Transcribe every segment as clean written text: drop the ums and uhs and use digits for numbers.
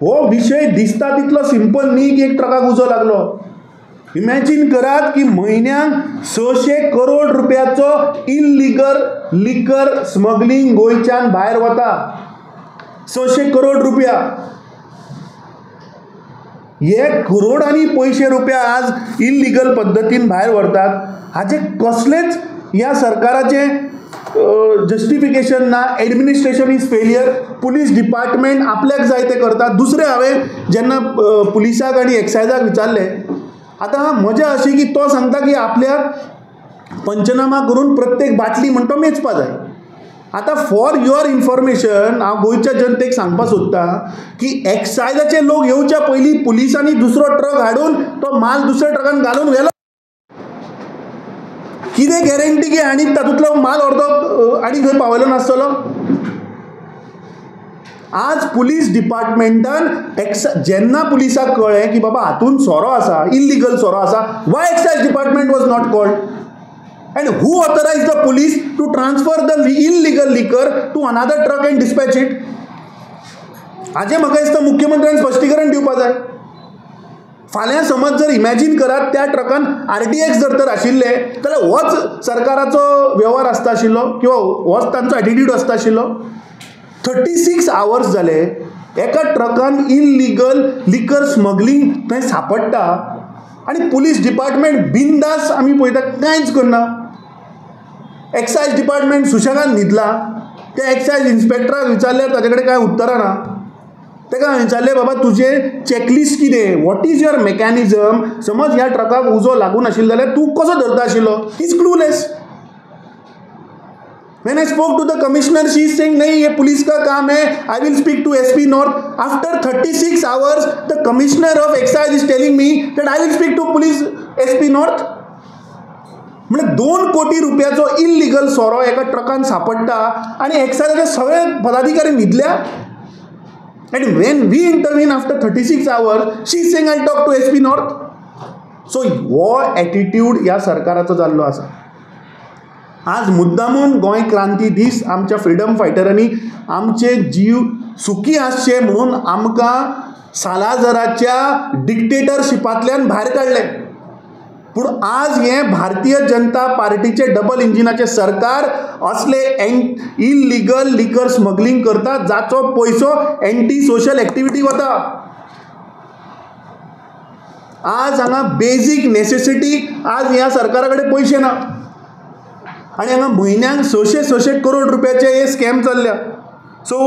हो विषय दिसता तितलो सिंपल न्ही की एक ट्रकाक उजो लागलो. इमॅजिन करात की म्हयन्याक 600 करोड रुपयाचो इल्लिगल लिकर स्मगलिंग गोंयच्यान भायर वता. 600 करोड रुपया. हे करोडांनी पयशे रुपया आज इल्लिगल पद्दतीन भायर व्हरतात. हाचे कसलेच ह्या सरकाराचे जस्टिफिकेशन ना. Administration is failure. Police department आपल्याक जाय ते करता. दुसरें हांवें जेन्ना पुलिसाक आनी एक्सायजाक विचारलें, आतां मजा अशी की तो सांगता की आपल्याक पंचनामा करून प्रत्येक बाटली म्हणटा तो मेजपा जाय. आतां फॉर युअर इन्फॉर्मेशन हांव गोंयच्या जनतेक सांगपाक सोदतां की एक्सायजाचे लोक येवच्या पयलीं पुलिसांनी दुसरो ट्रक हाडून तो माल दुसऱ्या ट्रकान घालून व्हेलो. कितें गॅरंटी की आनी तातूंतलो माल अर्दो आनी खंय पावयलो नासतलो. आज पुलीस डिपार्टमेंटान जेन्ना पुलिसाक कळ्ळें की बाबा हातून सोरो आसा, इल्लिगल सोरो आसा, why excise department was not called and who authorized the police to transfer the illegal liquor to another truck and dispatch it? हाजें म्हाका दिसता मुख्यमंत्र्यान स्पश्टीकरण दिवपाक जाय. फाल्यां समज जर इमॅजिन करात त्या ट्रकान RTX जर तर आशिल्ले जाल्यार होच सरकाराचो व्यवहार आसता आशिल्लो किंवा होच तांचो एटिट्यूड आसता आशिल्लो. 36 hours जाले एका ट्रकान इल्लिगल लिकर स्मगलिंग थंय सापडटा आनी पुलीस डिपार्टमेंट बिंदास आमी पळयता कांयच करना. एक्सायज डिपार्टमेंट सुशेगाद न्हिदला. त्या एक्सायज इन्स्पेक्टराक विचारल्यार ताजे कडेन कांय उतरां ना. ताका विचारलें बाबा तुजें चॅकलिस्ट कितें, वॉट इज युअर मेकॅनिझम. समज ह्या ट्रकाक उजो लागून आशिल्लो जाल्यार तूं कसो धरता आशिल्लो. He is clueless. When I spoke to the commissioner, she is saying, नहीं ये पुलिस का काम है, I will speak to SP North. After 36 hours, the commissioner of excise is telling me that I will speak to police SP North. म्हणजे 2 कोटी रुपयाचो illegal सोरो एका ट्रकान सापडटा आनी एक्सायजाचे सगळे पदाधिकारी न्हिदल्या. And when we intervene after 36 hours, she is saying I'll talk to SP North. So हो attitude ह्या सरकाराचो जाल्लो आसा. आज मुद्दामून गोंय क्रांती दीस आमच्या फ्रिडम फायटरांनी आमचे जीव सुखी आसचे म्हणून आमकां सालाझराच्या डिक्टेटरशिपांतल्यान भायर काडले. पूण आज हे भारतीय जनता पार्टीचे डबल इंजिनाचे सरकार असले इल्लिगल लिकर स्मगलिंग करता जाचो पयसो एंटी सोशल एक्टिविटी वता. आज हांगा बेजीक नेसेसिटी आज ह्या सरकारा कडेन पयशे ना आनी हांगा म्हयन्याक 600 करोड रुपयाचे हे स्कॅम चल्ल्या. So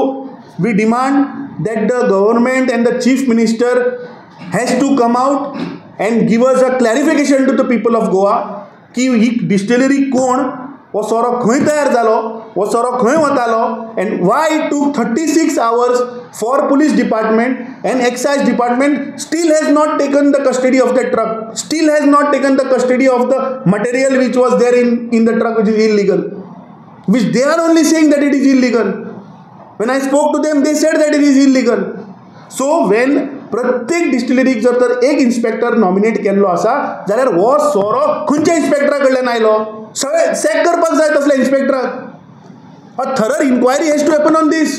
we demand that the government and the chief minister has to come out and give us a clarification to the people of Goa की ही डिस्टिलरी कोण, हो सोरो खंय तयार जालो, हो सोरो खंय वतालो, and why it took 36 hours for police department and excise department still has not taken the custody of the truck, still has not taken the custody of the material which was there in the truck which is illegal, which they are only saying that it is illegal. When I spoke to them they said that it is illegal. So when प्रत्येक डिस्टिलरीक जर तर एक inspector nominate केल्लो आसा जाल्यार हो सोरो खंयच्या इन्स्पेक्टरा कडल्यान आयलो. सगळे चॅक करपाक जाय तसल्या इन्स्पेक्टराक. A thorough inquiry has to happen on this.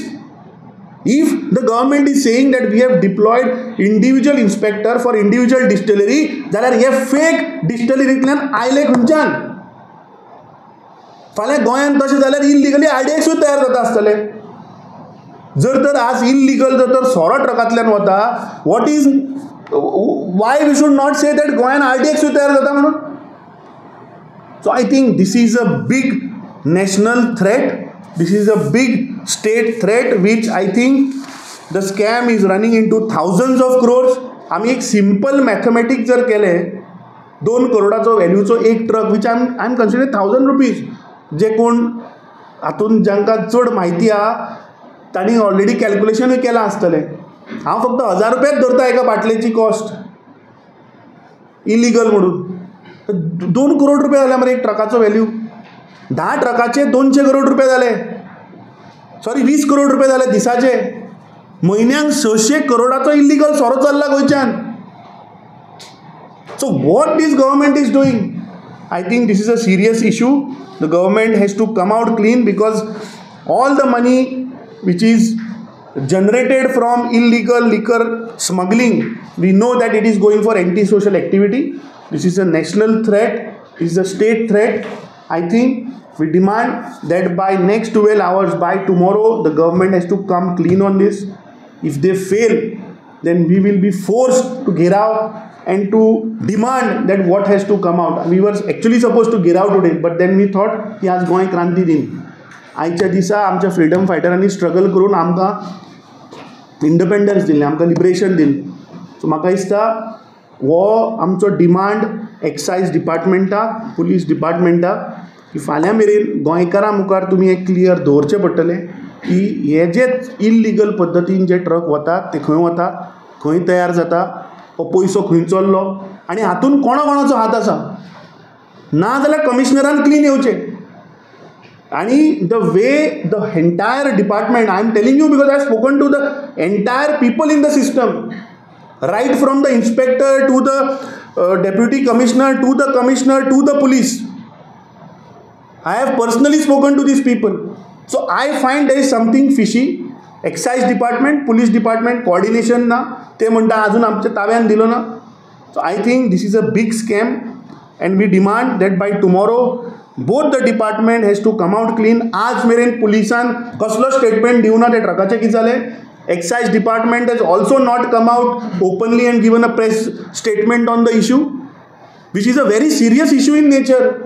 If the government is saying that we have deployed individual inspector for individual distillery जाल्यार हे फेक डिस्टिलरींतल्यान आयले खंयच्यान. फाल्यां गोंयांत तशें जाल्यार इल्लिगली RDXूय तयार जाता आसतले. जर तर आज इल्लिगल जर तर सोरो ट्रकांतल्यान वता, what is why we should not say that गोंयान RDXूय तयार जाता म्हणून. So I think this is a big national threat, this is a big state threat which I think the scam is running in two thousands of crores. आमी एक simple mathematics जर केले 2 करोडाचो व्हॅल्यूचो एक truck which I am consider 1000 rupees. जे कोण हातून जांकां चड म्हायती आहा तांणी ऑलरेडी कॅल्क्युलेशनूय केलां आसतलें. हांव फक्त 1000 रुपयाच धरता एका बाटलेची कॉस्ट इल्लिगल म्हणून. 2 करोड रुपया जाले मरे एक ट्रकाचो व्हॅल्यू. 10 ट्रकाचे 200 करोड रुपया जाले. सॉरी 20 करोड रुपया जाले दिसाचे. म्हयन्याक 600 करोडाचो इल्लिगल सोरो चल्ला गोंयच्यान. So what this government is doing? I think this is a serious issue. The government has to come out clean because all the money which is generated from illegal liquor smuggling. We know that it is going for anti-social activity. This is a national threat. It is a state threat. I think we demand that by next 12 hours, by tomorrow, the government has to come clean on this. If they fail, then we will be forced to get out and to demand that what has to come out. We were actually supposed to get out today, but then we thought की आज गोंय क्रांती दिन. आयच्या दिसा आमच्या freedom फायटरांनी struggle करून आमकां independence दिल्लें, आमकां लिबरेशन दिल्लें. सो म्हाका दिसता हो आमचो डिमांड एक्सायज डिपार्टमेंटाक, पुलीस डिपार्टमेंटाक, की फाल्यां मेरेन गोंयकारां मुखार तुमी एक क्लियर दवरचें पडटलें की हे जे इल्लिगल पद्दतीन जे ट्रक वतात ते खंय वतात, खंय तयार जाता, हो पयसो खंय चल्लो, आनी हातून कोणाचो हात आसा. ना जाल्यार कमिशनरान क्लीन येवचें. And the way the entire department, I am telling you because I have spoken to the entire people in the system, right from the inspector to the deputy commissioner to the commissioner to the police. I have personally spoken to these people. So I find there is something fishy. Excise department, police department coordination ना, ते म्हणता अजून आमच्या ताब्यान दिलो ना. So I think this is a big scam and we demand that by tomorrow both the department has to come out clean. आज मेरेन पुलिसान कसलो स्टेटमेंट दिवना ते ट्रकाचे कितें जालें. Excise department has also not come out openly and given a press statement on the issue, which is a very serious issue in nature.